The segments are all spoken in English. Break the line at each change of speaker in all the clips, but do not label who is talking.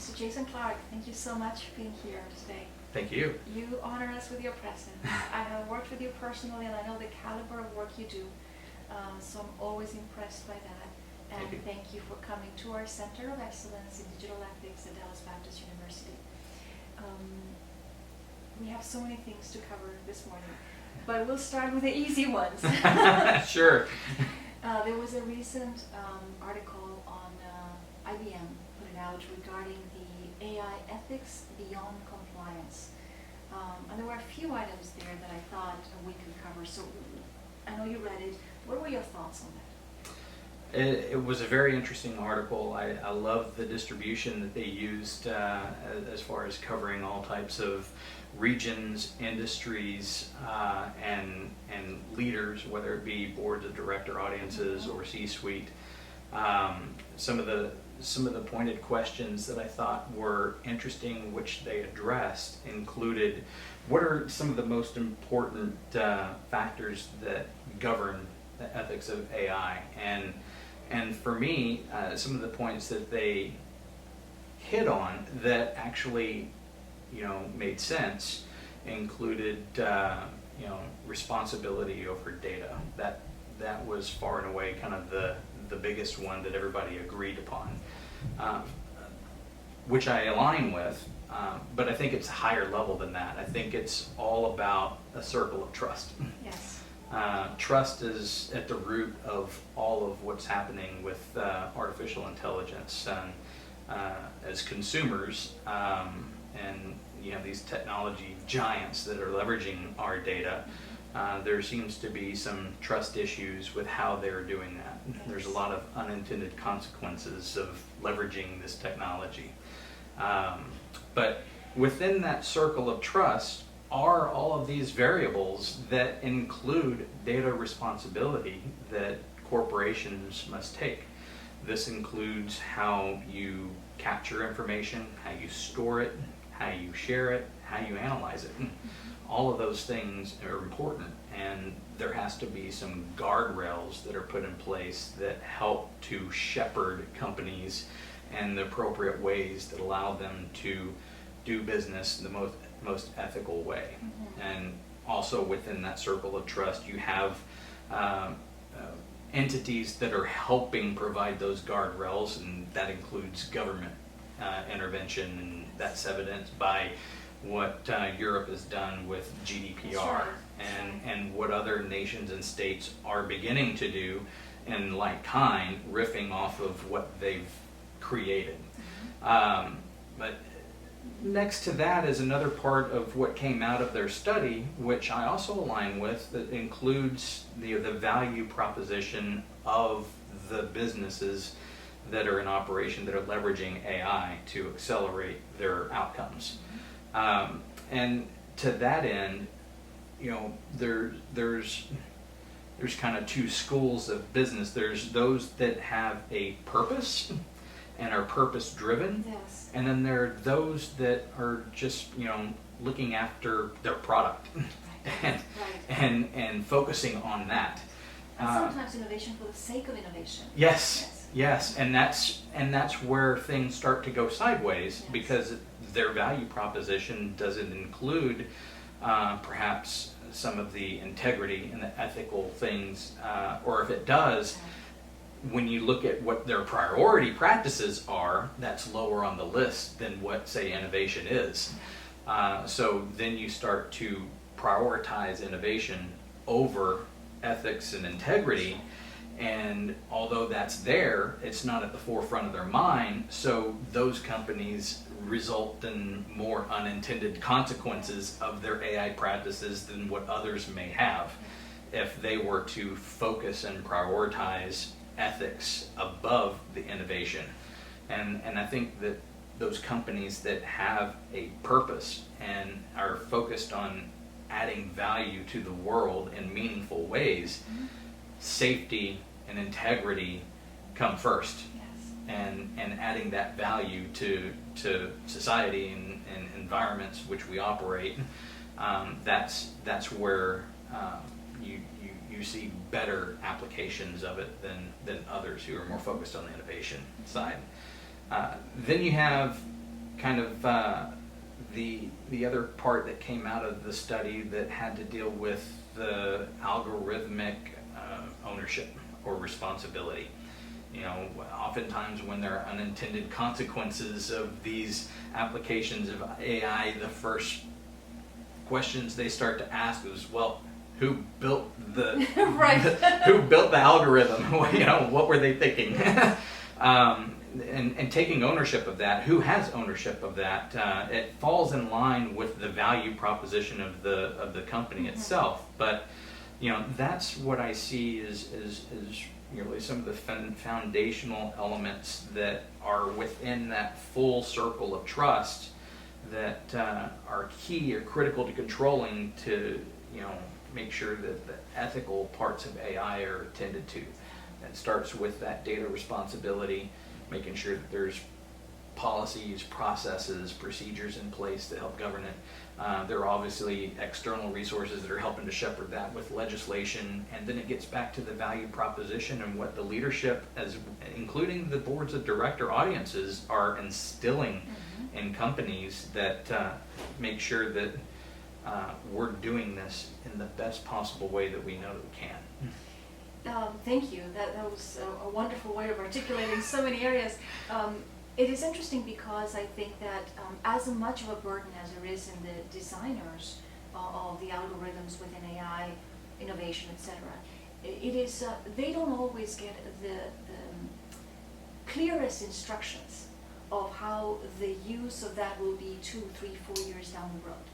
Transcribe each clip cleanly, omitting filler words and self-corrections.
Mr. Jason Clark, thank you so much for being here today.
Thank you.
You honor us with your presence. I have worked with you personally, and I know the caliber of work you do, so I'm always impressed by that. And thank you for coming to our Center of Excellence in Digital Ethics at Dallas Baptist University. We have so many things to cover this morning, but we'll start with the easy ones.
Sure.
There was a recent article on IBM put it out regarding the AI ethics beyond compliance. And there were a few items there that I thought we could cover. So I know you read it. What were your thoughts on that?
It was a very interesting article. I love the distribution that they used as far as covering all types of regions, industries, and leaders, whether it be boards of director audiences or C-suite. Some of the pointed questions that I thought were interesting, which they addressed, included what are some of the most important factors that govern the ethics of AI. And for me, some of the points that they hit on that actually, made sense included, responsibility over data. That was far and away kind of the biggest one that everybody agreed upon, which I align with, but I think it's a higher level than that. I think it's all about a circle of trust.
Yes.
Trust is at the root of all of what's happening with artificial intelligence, and as consumers, and these technology giants that are leveraging our data, there seems to be some trust issues with how they're doing that.
Yes.
There's a lot of unintended consequences of leveraging this technology. But within that circle of trust are all of these variables that include data responsibility that corporations must take. This includes how you capture information, how you store it, how you share it, how you analyze it. All of those things are important, and there has to be some guardrails that are put in place that help to shepherd companies and the appropriate ways that allow them to do business in the most ethical way. And also within that circle of trust, you have entities that are helping provide those guardrails, and that includes government intervention, and that's evidenced by what Europe has done with GDPR, and what other nations and states are beginning to do in like kind, riffing off of what they've created. But next to that is another part of what came out of their study, which I also align with, that includes the value proposition of the businesses that are in operation, that are leveraging AI to accelerate their outcomes. And to that end, there's kind of two schools of business. There's those that have a purpose and are purpose driven.
Yes.
And then there are those that are just, looking after their product and focusing on that.
And sometimes innovation for the sake of innovation.
Yes, and that's where things start to go sideways,
Yes.
because their value proposition doesn't include perhaps some of the integrity and the ethical things, or if it does, when you look at what their priority practices are, that's lower on the list than what, say, innovation is. So then you start to prioritize innovation over ethics and integrity, and although that's there, it's not at the forefront of their mind, so those companies result in more unintended consequences of their AI practices than what others may have if they were to focus and prioritize ethics above the innovation. And I think that those companies that have a purpose and are focused on adding value to the world in meaningful ways, safety and integrity come first.
Yes.
And adding that value to society and environments which we operate, that's where you see better applications of it than others who are more focused on the innovation side. Then you have kind of the other part that came out of the study that had to deal with the algorithmic ownership or responsibility. You know, oftentimes when there are unintended consequences of these applications of AI, the first questions they start to ask is, well, who built the
Right.
who built the algorithm? You know, what were they thinking? And taking ownership of that, who has ownership of that? It falls in line with the value proposition of the company itself. But you know, that's what I see is really some of the foundational elements that are within that full circle of trust that are key or critical to controlling to, you know, make sure that the ethical parts of AI are attended to. It starts with that data responsibility, making sure that there's policies, processes, procedures in place to help govern it. There are obviously external resources that are helping to shepherd that with legislation, and then it gets back to the value proposition and what the leadership, as including the boards of director audiences, are instilling in companies that make sure that we're doing this in the best possible way that we know that we can.
Thank you. That was a wonderful way of articulating so many areas. It is interesting because I think that as much of a burden as there is in the designers of the algorithms within AI, innovation, etc., it is they don't always get the clearest instructions of how the use of that will be 2, 3, 4 years down the road.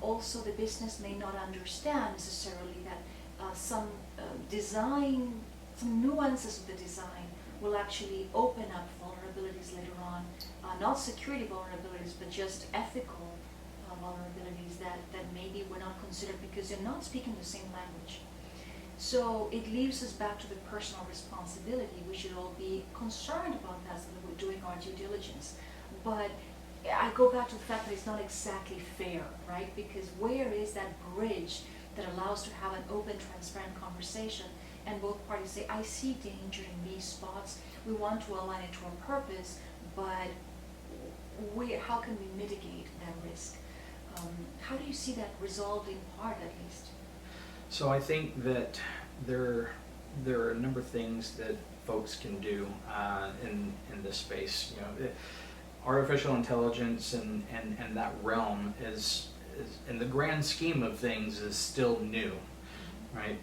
Also, the business may not understand necessarily that some design, some nuances of the design will actually open up vulnerabilities later on. Not security vulnerabilities, but just ethical vulnerabilities that maybe were not considered because they're not speaking the same language. So it leaves us back to the personal responsibility. We should all be concerned about that so that we're doing our due diligence. But I go back to the fact that it's not exactly fair, right? Because where is that bridge that allows to have an open, transparent conversation and both parties say, I see danger in these spots, we want to align it to our purpose, but how can we mitigate that risk? How do you see that resolved in part, at least?
So I think that there are a number of things that folks can do in this space. You know, artificial intelligence and that realm is in the grand scheme of things is still new, right?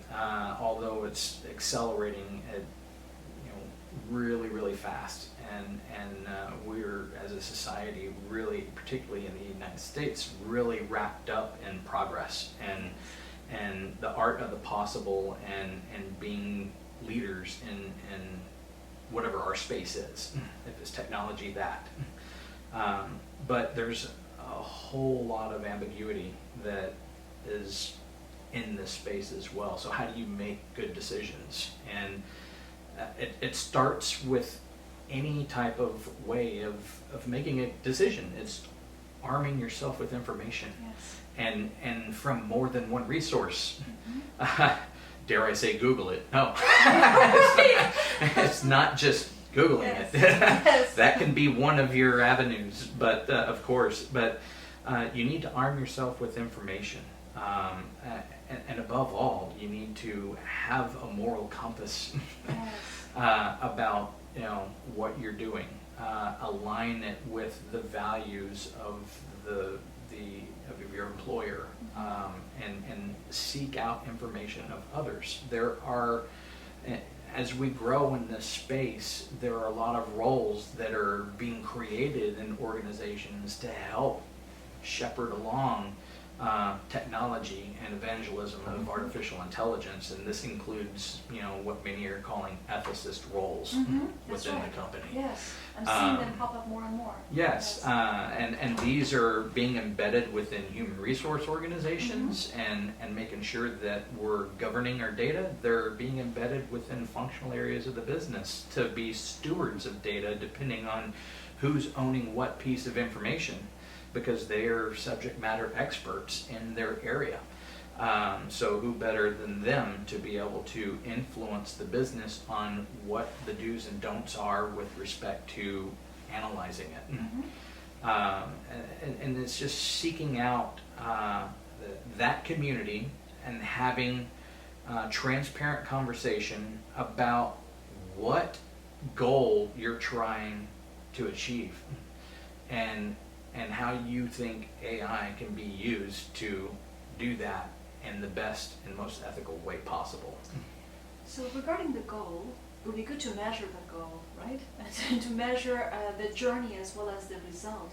Although it's accelerating at really fast, and we're as a society really, particularly in the United States, really wrapped up in progress and the art of the possible and being leaders in whatever our space is, if it's technology that. But there's a whole lot of ambiguity that is in this space as well. So how do you make good decisions? And it starts with any type of way of making a decision. It's arming yourself with information.
Yes.
And from more than one resource. Dare I say Google it? No. It's not just Googling
Yes.
it.
Yes.
That can be one of your avenues, but of course, but you need to arm yourself with information. And above all, you need to have a moral compass
Yes.
about what you're doing. Align it with the values of of your employer, and seek out information of others. There are, as we grow in this space, there are a lot of roles that are being created in organizations to help shepherd along technology and evangelism of artificial intelligence, and this includes, what many are calling ethicist roles within the company.
Yes, I'm seeing them pop up more and more.
Yes, and these are being embedded within human resource organizations and making sure that we're governing our data. They're being embedded within functional areas of the business to be stewards of data depending on who's owning what piece of information, because they are subject matter experts in their area. So who better than them to be able to influence the business on what the do's and don'ts are with respect to analyzing it. And it's just seeking out that community and having transparent conversation about what goal you're trying to achieve, and how you think AI can be used to do that in the best and most ethical way possible.
So regarding the goal, it would be good to measure the goal, right? And to measure the journey as well as the result.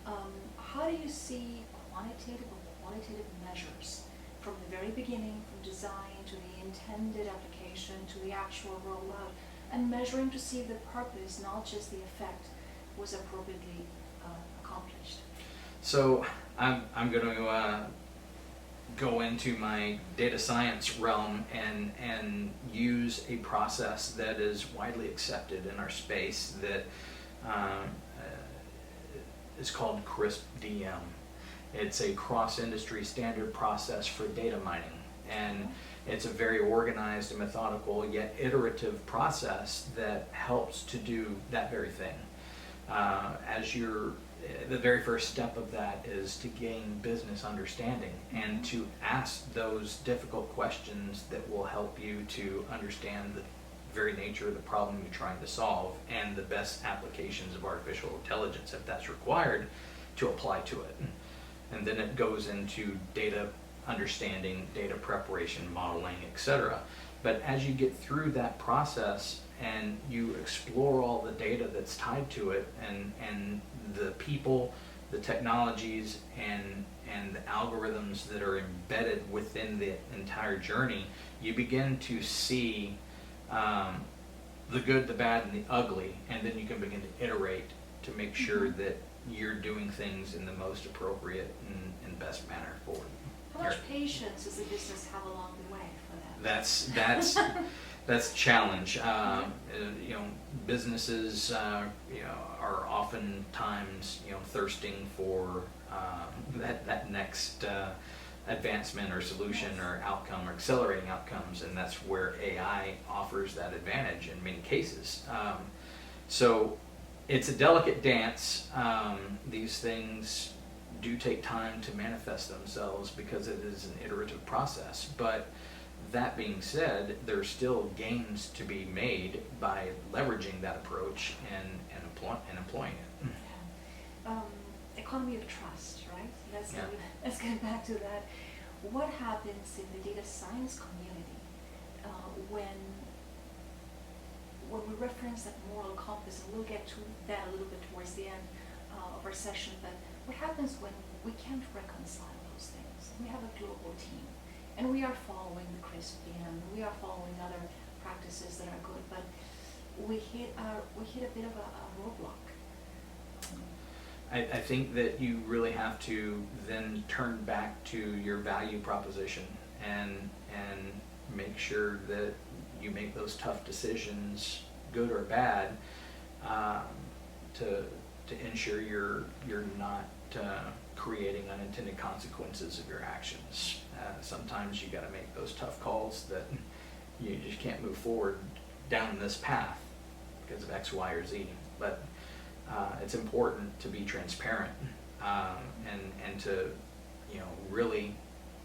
How do you see quantitative or qualitative measures from the very beginning, from design to the intended application to the actual rollout, and measuring to see the purpose, not just the effect, was appropriately accomplished?
So I'm going to go into my data science realm and use a process that is widely accepted in our space that is called CRISP-DM. It's a cross-industry standard process for data mining, and it's a very organized and methodical yet iterative process that helps to do that very thing. The very first step of that is to gain business understanding and to ask those difficult questions that will help you to understand the very nature of the problem you're trying to solve and the best applications of artificial intelligence, if that's required, to apply to it. And then it goes into data understanding, data preparation, modeling, etc. But as you get through that process and you explore all the data that's tied to it, and the people, the technologies, and the algorithms that are embedded within the entire journey, you begin to see the good, the bad, and the ugly, and then you can begin to iterate to make sure that you're doing things in the most appropriate and best manner forward.
How much patience does the business have along the way for that?
That's a challenge. Businesses are oftentimes thirsting for that next advancement or solution or outcome or accelerating outcomes, and that's where AI offers that advantage in many cases. So it's a delicate dance. These things do take time to manifest themselves because it is an iterative process. But that being said, there's still gains to be made by leveraging that approach and employing it.
Economy of trust, right? Let's get back to that. What happens in the data science community when we reference that moral compass, and we'll get to that a little bit towards the end of our session, but what happens when we can't reconcile those things? We have a global team, and we are following the CRISP-DM, we are following other practices that are good, but we hit a bit of a roadblock.
I think that you really have to then turn back to your value proposition and make sure that you make those tough decisions, good or bad, to ensure you're not creating unintended consequences of your actions. Sometimes you got to make those tough calls that you just can't move forward down this path because of X, Y, or Z. But it's important to be transparent and to really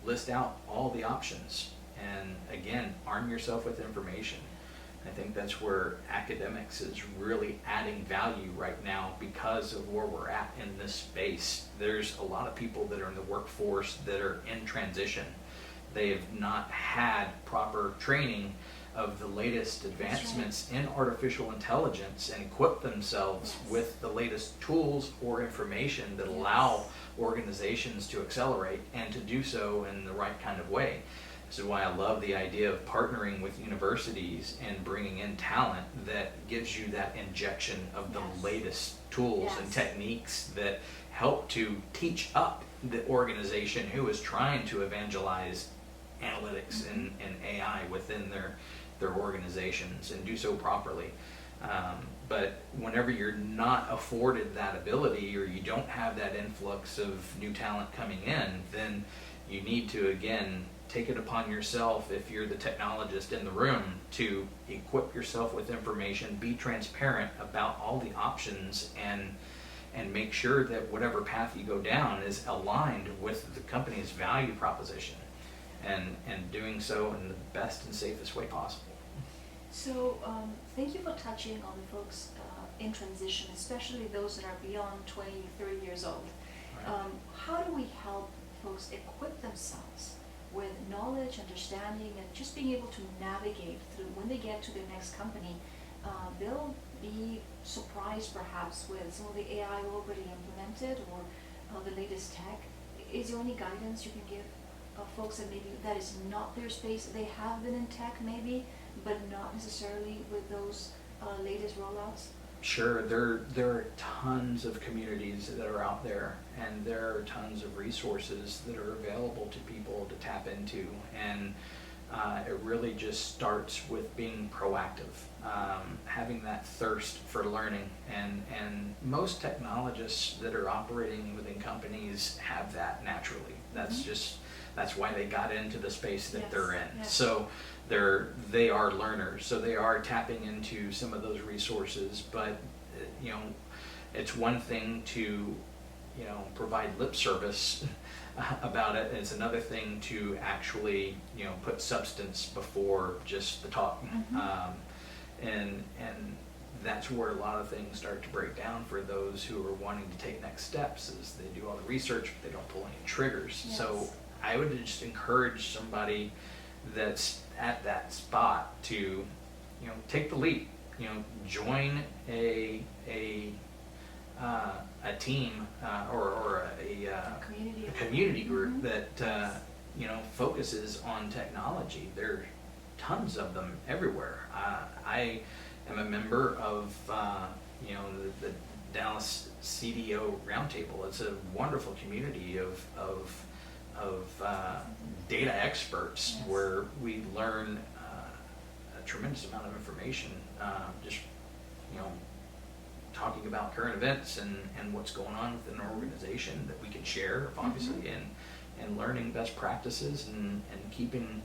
list out all the options, and again, arm yourself with information. I think that's where academics is really adding value right now because of where we're at in this space. There's a lot of people that are in the workforce that are in transition. They have not had proper training of the latest advancements in artificial intelligence and equip themselves with the latest tools or information that allow organizations to accelerate and to do so in the right kind of way. This is why I love the idea of partnering with universities and bringing in talent that gives you that injection of the latest tools and techniques that help to teach up the organization who is trying to evangelize analytics and AI within their organizations and do so properly. But whenever you're not afforded that ability, or you don't have that influx of new talent coming in, then you need to, again, take it upon yourself, if you're the technologist in the room, to equip yourself with information, be transparent about all the options, and and make sure that whatever path you go down is aligned with the company's value proposition, and doing so in the best and safest way possible.
So thank you for touching on the folks in transition, especially those that are beyond 20, 30 years old.
Right.
How do we help folks equip themselves with knowledge, understanding, and just being able to navigate through when they get to their next company? They'll be surprised perhaps with some of the AI already implemented, or the latest tech. Is there any guidance you can give folks that maybe that is not their space? They have been in tech maybe, but not necessarily with those latest rollouts?
Sure, there are tons of communities that are out there, and there are tons of resources that are available to people to tap into, and it really just starts with being proactive, having that thirst for learning, and most technologists that are operating within companies have that naturally. That's why they got into the space that they're in.
Yes.
So they are learners, so they are tapping into some of those resources. But it's one thing to provide lip service about it. It's another thing to actually put substance before just the talk. And that's where a lot of things start to break down for those who are wanting to take next steps, is they do all the research but they don't pull any triggers.
Yes.
So I would just encourage somebody that's at that spot to take the leap, join a team or a community group that focuses on technology. There are tons of them everywhere. I am a member of the Dallas CDO Roundtable. It's a wonderful community of data experts. Yes. Where we learn a tremendous amount of information, just talking about current events and what's going on within an organization that we can share, obviously, and learning best practices and keeping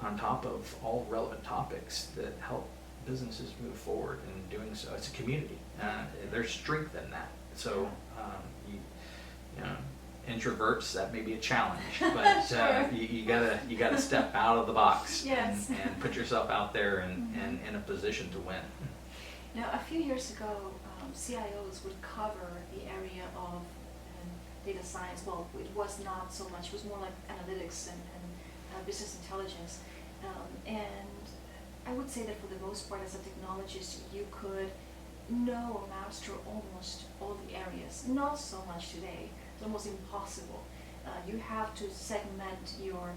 on top of all relevant topics that help businesses move forward. And doing so, it's a community. There's strength in that. So introverts, that may be a challenge, but
sure.
you gotta step out of the box.
Yes.
and put yourself out there and in a position to win.
Now, a few years ago, CIOs would cover the area of data science. Well, it was not so much. It was more like analytics and business intelligence. And I would say that for the most part, as a technologist, you could know or master almost all the areas. Not so much today. It's almost impossible. You have to segment your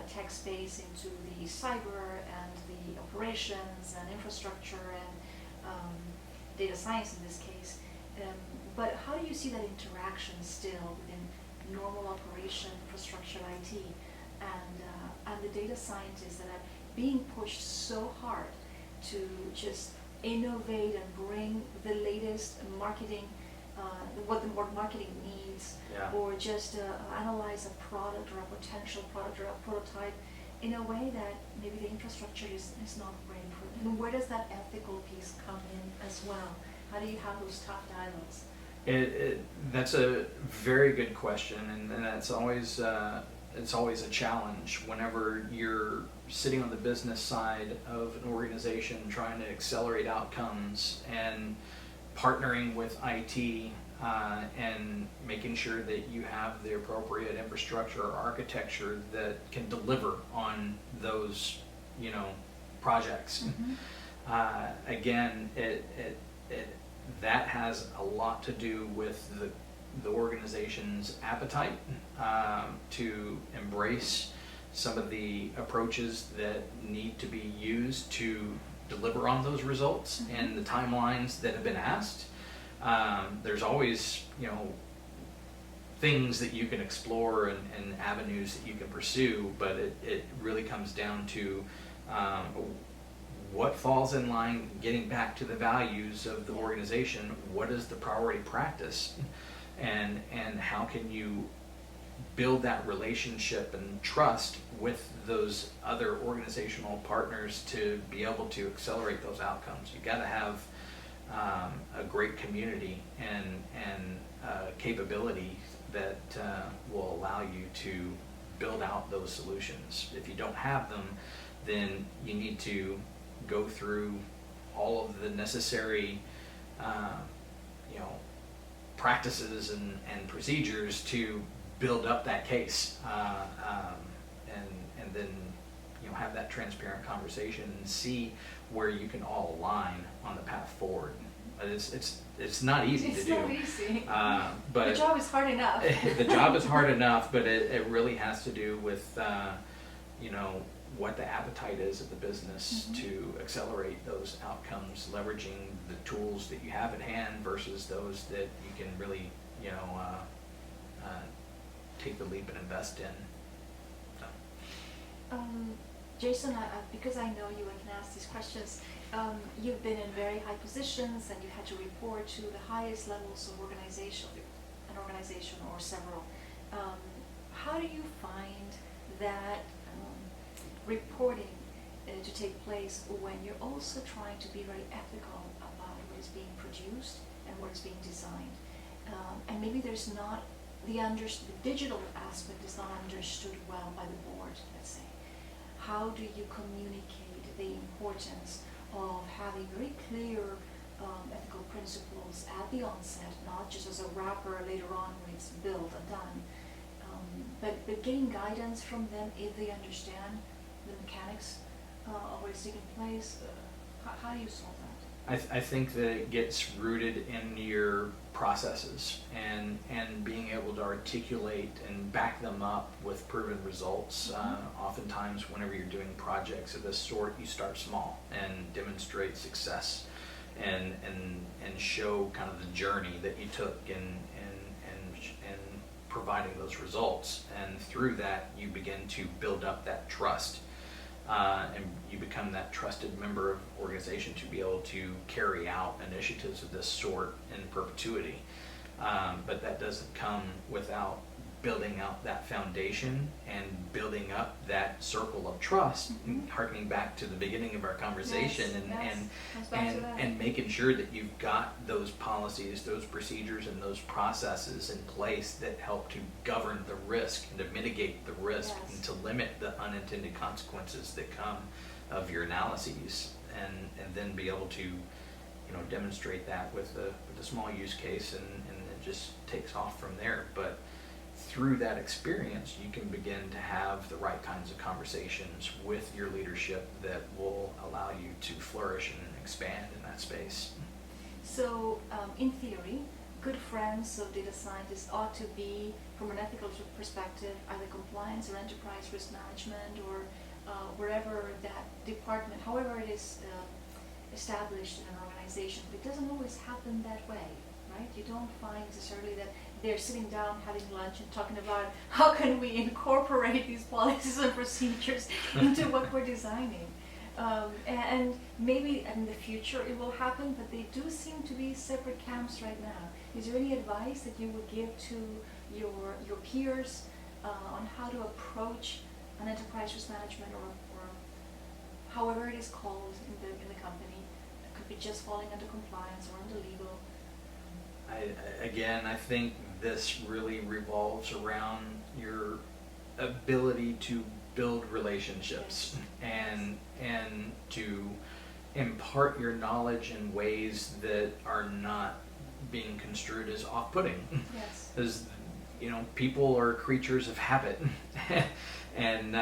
tech space into the cyber and the operations and infrastructure and data science in this case. But how do you see that interaction still within normal operation, infrastructure, IT, and the data scientists that are being pushed so hard to just innovate and bring the latest marketing, what the marketing needs, or just analyze a product or a potential product or a prototype in a way that maybe the infrastructure is not ready for it? And where does that ethical piece come in as well? How do you have those tough dialogues?
That's a very good question, and that's always it's always a challenge whenever you're sitting on the business side of an organization trying to accelerate outcomes and partnering with IT and making sure that you have the appropriate infrastructure or architecture that can deliver on those projects. Again, that has a lot to do with the organization's appetite to embrace some of the approaches that need to be used to deliver on those results and the timelines that have been asked. There's always things that you can explore and avenues that you can pursue, but it really comes down to what falls in line, getting back to the values of the organization. What is the priority practice, and how can you build that relationship and trust with those other organizational partners to be able to accelerate those outcomes? You got to have a great community and capability that will allow you to build out those solutions. If you don't have them, then you need to go through all of the necessary practices and procedures to build up that case, and then have that transparent conversation and see where you can all align on the path forward. It's not easy to do.
It's not easy.
But
the job is hard enough.
The job is hard enough, but it really has to do with what the appetite is of the business to accelerate those outcomes, leveraging the tools that you have at hand versus those that you can really take the leap and invest in. So.
Jason, because I know you, I can ask these questions. You've been in very high positions and you had to report to the highest levels of an organization or several. How do you find that reporting to take place when you're also trying to be very ethical about what is being produced and what is being designed? And maybe there's not the digital aspect is not understood well by the board, let's say. How do you communicate the importance of having very clear ethical principles at the onset, not just as a wrapper later on when it's built and done, but getting guidance from them if they understand the mechanics of what is taking place? How do you solve that?
I think that it gets rooted in your processes and being able to articulate and back them up with proven results. Oftentimes whenever you're doing projects of this sort, you start small and demonstrate success and show kind of the journey that you took in providing those results, and through that you begin to build up that trust. And you become that trusted member of the organization to be able to carry out initiatives of this sort in perpetuity. But that doesn't come without building out that foundation and building up that circle of trust, harkening back to the beginning of our conversation, and making sure that you've got those policies, those procedures, and those processes in place that help to govern the risk and to mitigate the risk and to limit the unintended consequences that come of your analyses, and then be able to demonstrate that with a small use case, and it just takes off from there. But through that experience, you can begin to have the right kinds of conversations with your leadership that will allow you to flourish and expand in that space.
So, in theory, good friends of data scientists ought to be, from an ethical perspective, either compliance or enterprise risk management, or wherever that department, however it is established in an organization. But it doesn't always happen that way, right? You don't find necessarily that they're sitting down having lunch and talking about how can we incorporate these policies and procedures into what we're designing. And maybe in the future it will happen, but they do seem to be separate camps right now. Is there any advice that you would give to your peers on how to approach an enterprise risk management or however it is called in the company? It could be just falling under compliance or under legal.
I think this really revolves around your ability to build relationships and to impart your knowledge in ways that are not being construed as off-putting.
Yes.
Because people are creatures of habit, and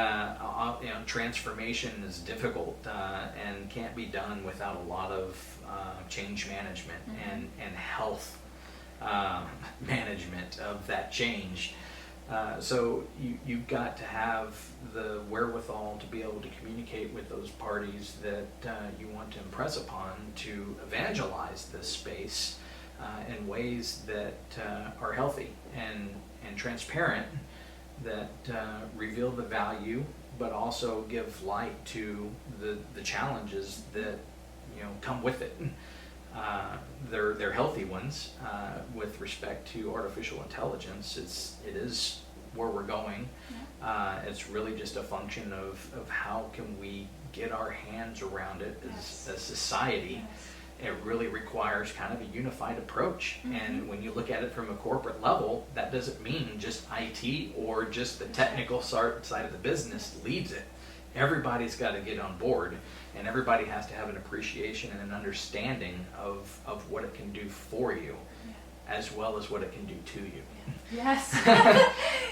transformation is difficult and can't be done without a lot of change management and health management of that change. So you've got to have the wherewithal to be able to communicate with those parties that you want to impress upon, to evangelize this space in ways that are healthy and transparent, that reveal the value, but also give light to the challenges that come with it. They're healthy ones with respect to artificial intelligence. It is where we're going. It's really just a function of how can we get our hands around it as a society, it really requires kind of a unified approach.
Mm-hmm.
And when you look at it from a corporate level, that doesn't mean just IT or just the technical side of the business leads it. Everybody's got to get on board, and everybody has to have an appreciation and an understanding of what it can do for you, as well as what it can do to you.
Yes.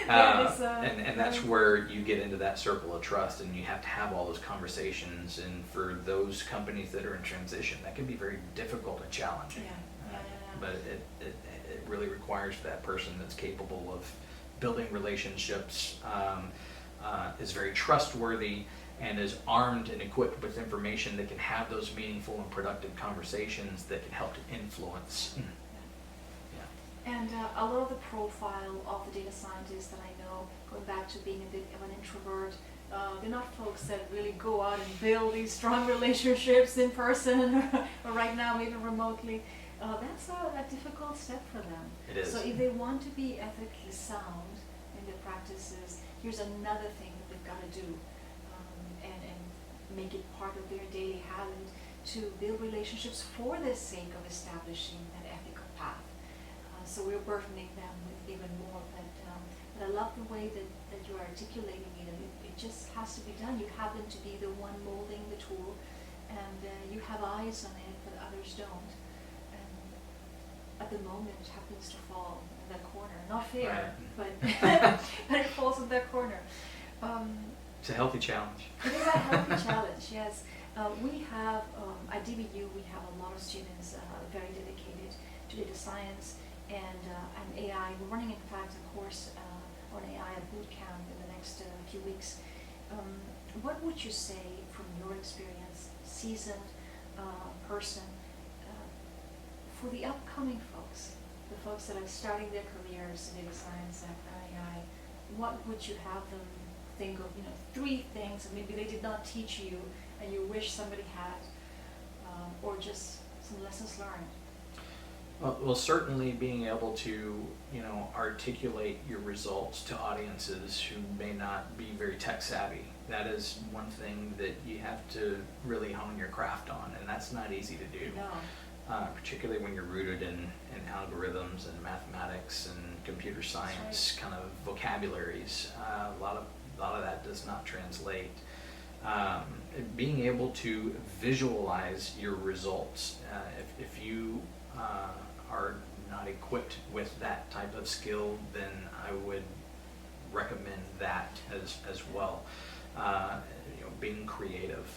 And that's where you get into that circle of trust, and you have to have all those conversations. And for those companies that are in transition, that can be very difficult and challenging. But it really requires that person that's capable of building relationships, is very trustworthy, and is armed and equipped with information that can have those meaningful and productive conversations that can help to influence.
And a lot of the profile of the data scientists that I know, going back to being a bit of an introvert, they're not folks that really go out and build these strong relationships in person or right now maybe remotely. That's a difficult step for them.
It is.
So if they want to be ethically sound in their practices, here's another thing that they've got to do, and make it part of their daily habit to build relationships for the sake of establishing that ethical path. So we're burdening them with even more, but I love the way that you're articulating it, and it just has to be done. You happen to be the one molding the tool, and you have eyes on it, but others don't. And at the moment, it happens to fall in that corner. Not fair, but but it falls in that corner.
It's a healthy challenge.
It is a healthy challenge, yes. We have, at DBU, we have a lot of students very dedicated to data science and AI. We're running, in fact, a course on AI at boot camp in the next few weeks. What would you say, from your experience, seasoned person, for the upcoming folks, the folks that are starting their careers in data science and AI, what would you have them think of, 3 things that maybe they did not teach you and you wish somebody had, or just some lessons learned?
Well, certainly being able to, articulate your results to audiences who may not be very tech savvy. That is one thing that you have to really hone your craft on, and that's not easy to do.
No.
Particularly when you're rooted in algorithms and mathematics and computer science kind of vocabularies. A lot of that does not translate. Being able to visualize your results, if you are not equipped with that type of skill, then I would recommend that as well. Being creative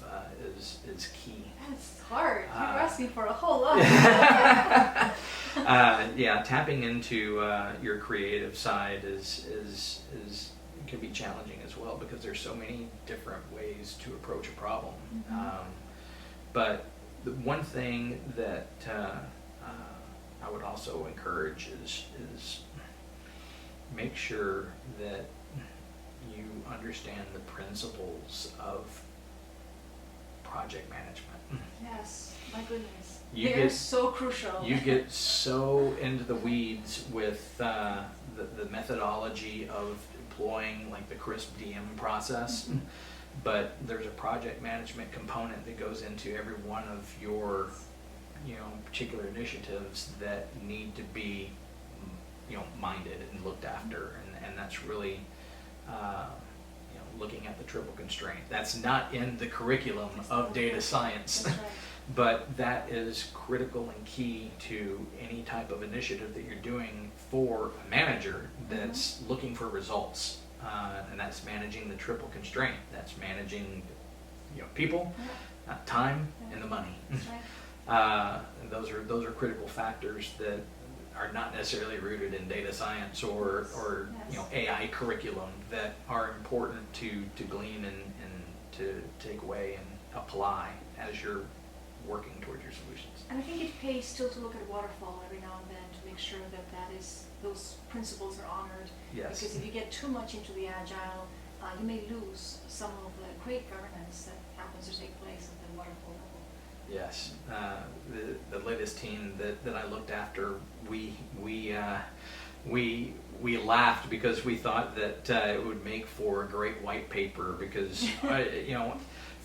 is key.
That's hard. You're asking for a whole lot.
Tapping into your creative side is can be challenging as well, because there's so many different ways to approach a problem.
Mm-hmm.
But the one thing that I would also encourage is make sure that you understand the principles of project management.
Yes, my goodness.
They're
They're so crucial.
You get so into the weeds with the methodology of employing like the CRISP DM process,
Mm-hmm.
but there's a project management component that goes into every one of your particular initiatives that need to be minded and looked after, and that's really looking at the triple constraint. That's not in the curriculum of data science.
That's right.
But that is critical and key to any type of initiative that you're doing for a manager that's looking for results, and that's managing the triple constraint. That's managing people, time, and the money.
That's right.
And those are critical factors that are not necessarily rooted in data science or
Yes.
AI curriculum, that are important to glean and to take away and apply as you're working towards your solutions.
And I think it pays still to look at waterfall every now and then to make sure that those principles are honored.
Yes.
Because if you get too much into the agile, you may lose some of the great governance that happens to take place at the waterfall level.
Yes, the latest team that I looked after, we laughed because we thought that it would make for a great white paper, because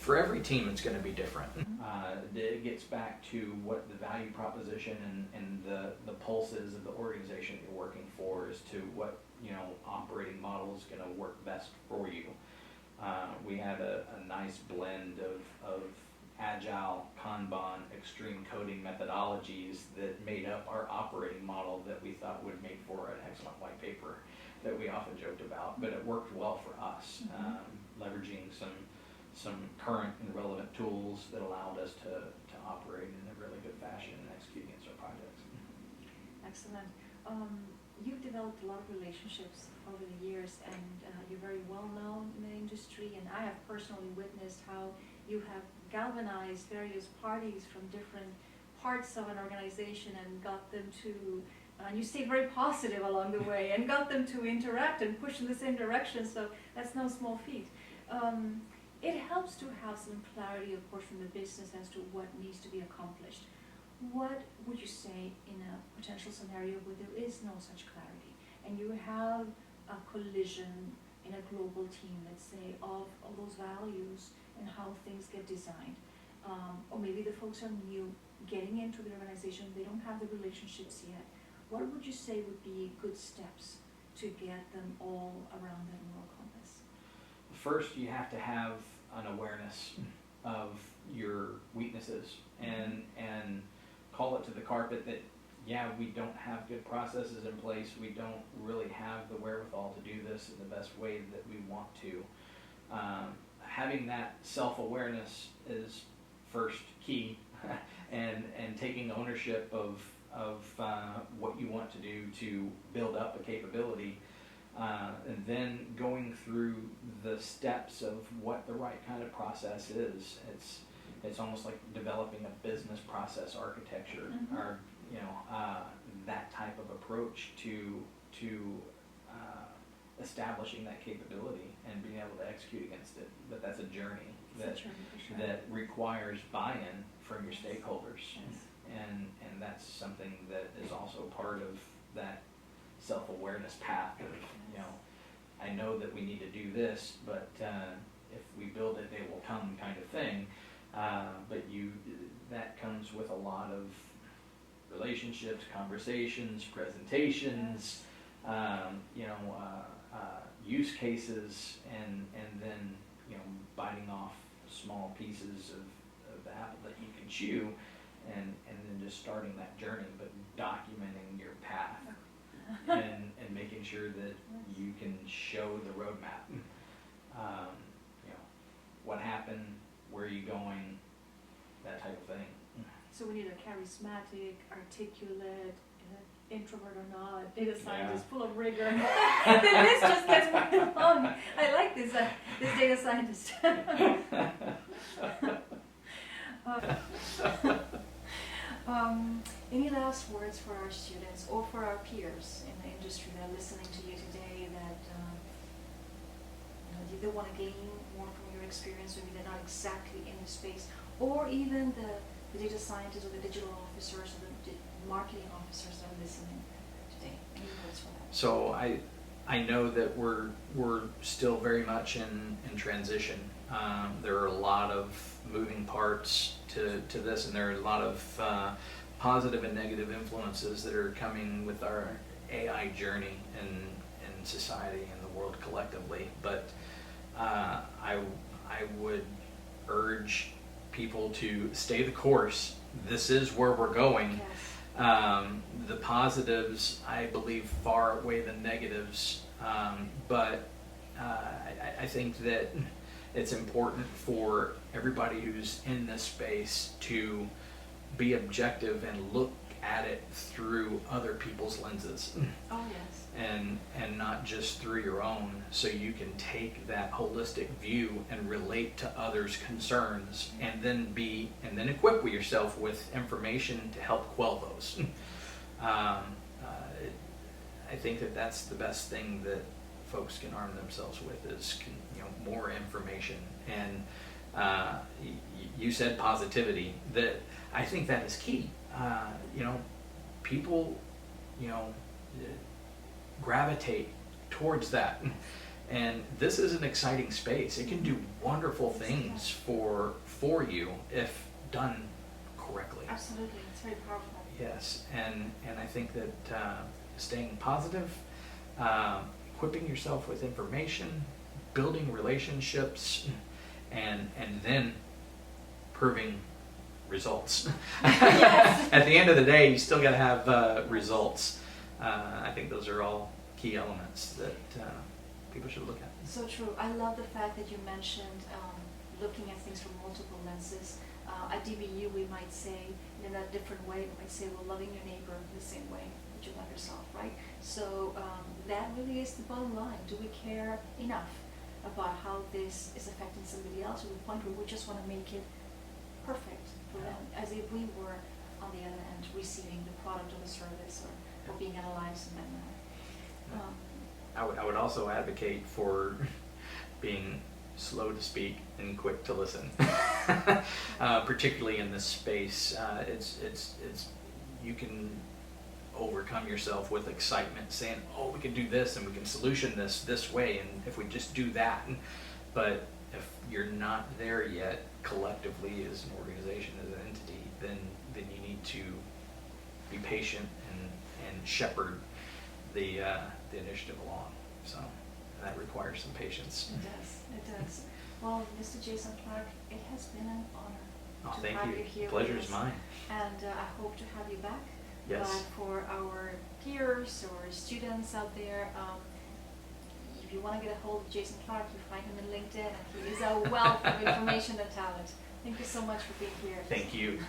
for every team, it's going to be different. It gets back to what the value proposition and the pulse is of the organization you're working for, as to what, you know, operating model is going to work best for you. We had a nice blend of agile, Kanban, extreme coding methodologies that made up our operating model that we thought would make for an excellent white paper that we often joked about, but it worked well for us, leveraging some current and relevant tools that allowed us to operate in a really good fashion and execute against our projects.
Excellent. You've developed a lot of relationships over the years, and you're very well known in the industry, and I have personally witnessed how you have galvanized various parties from different parts of an organization and got them to, and you stayed very positive along the way, and got them to interact and push in the same direction, so that's no small feat. It helps to have some clarity, of course, from the business as to what needs to be accomplished. What would you say in a potential scenario where there is no such clarity, and you have a collision in a global team, let's say, of those values and how things get designed? Or maybe the folks are new, getting into the organization, they don't have the relationships yet. What would you say would be good steps to get them all around that moral compass?
First, you have to have an awareness of your weaknesses and call it to the carpet that, yeah, we don't have good processes in place. We don't really have the wherewithal to do this in the best way that we want to. Having that self-awareness is first key, and taking ownership of what you want to do to build up a capability, and then going through the steps of what the right kind of process is. It's almost like developing a business process architecture, or that type of approach to establishing that capability and being able to execute against it. But that's a journey that requires buy-in from your stakeholders.
Yes.
And that's something that is also part of that self-awareness path of, I know that we need to do this, but if we build it, they will come kind of thing. But that comes with a lot of relationships, conversations, presentations, use cases, and then biting off small pieces of the apple that you can chew, and then just starting that journey, but documenting your path and making sure that you can show the roadmap. What happened, where are you going, that type of thing.
So we need a charismatic, articulate, introvert or not, data scientist full of rigor. This just gets more long. I like this data scientist. Any last words for our students or for our peers in the industry that are listening to you today, that they want to gain more from your experience, maybe they're not exactly in the space, or even the data scientists or the digital officers or the marketing officers that are listening today? Any words for that?
So I know that we're still very much in transition. There are a lot of moving parts to this, and there are a lot of positive and negative influences that are coming with our AI journey in society and the world collectively. But I would urge people to stay the course. This is where we're going.
Yes.
The positives, I believe, far outweigh the negatives, but I think that it's important for everybody who's in this space to be objective and look at it through other people's lenses.
Oh yes.
And not just through your own, so you can take that holistic view and relate to others' concerns, and then equip yourself with information to help quell those. I think that that's the best thing that folks can arm themselves with, is more information. And you said positivity. That I think that is key. People gravitate towards that. And this is an exciting space. It can do wonderful things for you if done correctly.
Absolutely, it's very powerful.
Yes, and I think that staying positive, equipping yourself with information, building relationships, and then proving results.
Yes.
At the end of the day, you still got to have results. I think those are all key elements that people should look at.
So true. I love the fact that you mentioned looking at things from multiple lenses. At DBU, we might say, in a different way, we might say, well, loving your neighbor the same way that you love yourself, right? So that really is the bottom line. Do we care enough about how this is affecting somebody else to the point where we just want to make it perfect for them, as if we were on the other end receiving the product or the service or being analyzed in that manner.
I would also advocate for being slow to speak and quick to listen, particularly in this space. It's you can overcome yourself with excitement, saying, "Oh, we can do this, and we can solution this way, and if we just do that." But if you're not there yet, collectively as an organization, as an entity, then you need to be patient and shepherd the initiative along. So that requires some patience.
It does. Well, Mr. Jason Clark, it has been an honor to
Thank
have
you.
you here.
Pleasure
with
is
us.
mine.
And I hope to have you back.
Yes.
But for our peers or students out there, if you want to get a hold of Jason Clark, you find him in LinkedIn, and he is a wealth of information and talent. Thank you so much for being here.
Thank you.